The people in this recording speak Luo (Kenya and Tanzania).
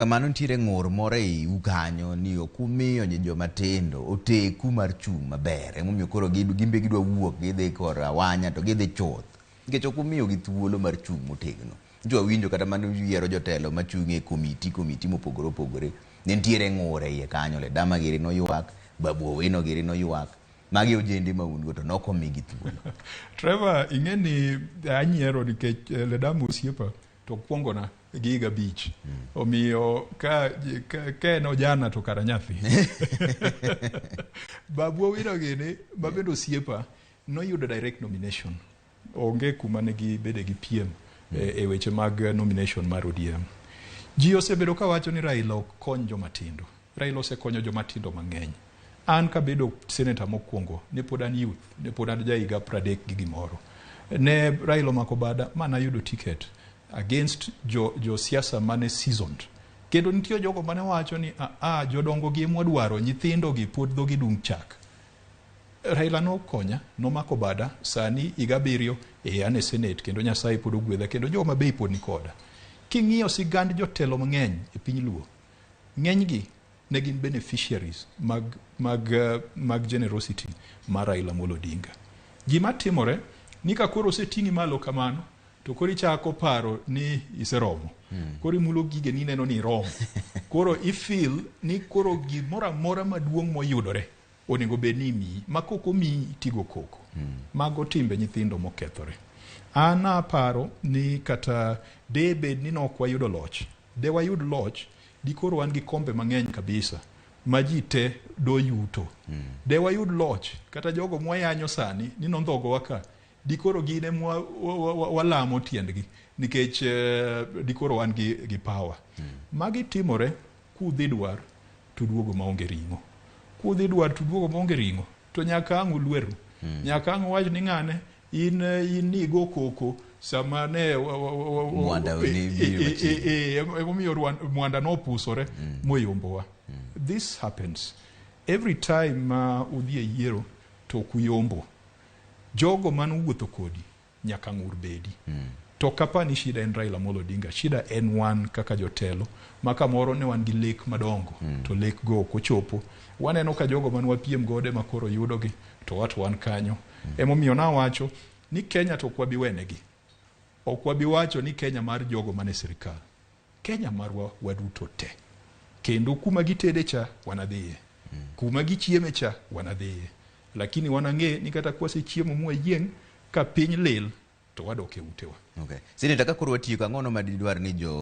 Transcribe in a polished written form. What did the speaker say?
Kamano nitiere ng'ur moro ei ukanyo ni okumiyo joma tindo oteku mar chung' maber. Emomiyo koro gimbe gidwa wuok gidhi kor awanya to gidhi chuth. Nikech okumiyo gi thuolo mar chung' motegno. Jo winjo kata mano yiero jotelo machung' e komiti mopogore opogore. Ne nitiere ng'ur e iye kanyo, le dama giri no ywak, babu owino giri no ywak. Magi ojende ma un go to nokomigi thuolo. Trevor, ing'eni anyiero nikech le dama osiepa to kwongona gi higa 5. Omiyo ka en ojana to kara nyathi. Babu owino gini, babendo osiepa, noyudo direct nomination. Onge kuma ne gibede gi piem e weche mag nomination mar ODM. Ji osebedo kawacho ni Raila ok kony joma tindo. Raila osekonyo joma tindo mang'eny. An kabedo senator mokwongo, ne pod an youth, ne pod an jahiga 30 gi gimoro. Ne Raila omako bada mana yudo ticket against jo siasa mane seasoned. Kendo nitie jogo mane wacho ni jodongo gi mwadwaro, nyithindo gi pod dhogi dung' chak. Raila no konya, nomako bada, sani higa 7 ane senate, kendo Nyasaye pod ogwedha, kendo joma be pod ni koda. King'iyo sigand jotelo mang'eny e piny Luo, ng'eny gi ne gin beneficiaries mag generosity mar Raila Amolo Odinga. Gima timore ni ka koro oseting'i malo kamano, to koro ichako paro ni iseromo. Koro imulo gige ni neno ni romo. Koro ifeel ni koro gimoro amora maduong' moyudore onego bed ni imiyi, ma koko miyi tigo koko. Mago timbe nyithindo mokethore. An aparo ni kata debed ni nok wayudo loch. De wayud loch, di koro wan gi kombe mang'eny kabisa, ma ji te do yuto. De wayud loch, kata jogo mwayanyo sani, ni nondhogo waka, di koro gine walamo tiendgi, nikech di koro wan gi power. Magi timore kudhi dwar tudwogo maonge ring'o. Kudhi dwar tudwogo maonge ring'o, to nyaka ang' ulweru. Nyaka ang' wach ni ng'ane, in nigo koko, sama ne emomiyo mwanda nopusore moyombowa. This happens every time udhi e yiero to kuyombo. Jogo manu wuotho kodi nyaka ng'ur bedi. To kapa ni shida en Raila Amolo Odinga, shida en wan kaka jotelo, maka moro ne wan gi lek madongo, to lek go kochopo. Waneno ka jogo manu wapiem gode makoro yudogi, to watu wan kanyo. Emomiyo na wacho ni Kenya to kwabi wenegi. Okwabi wacho ni Kenya mar jogo mane sirikal. Kenya marwa waduto te. Kendo kuma gitede cha wanadhiye. Kuma gichieme cha wanadhiye. Lakini wanang'e ni kata kwase chiemo mwa yieng' ka piny lil to wadoke utewa. Okay. Sini taka kuru watiyo ka ngono madidwar ni jo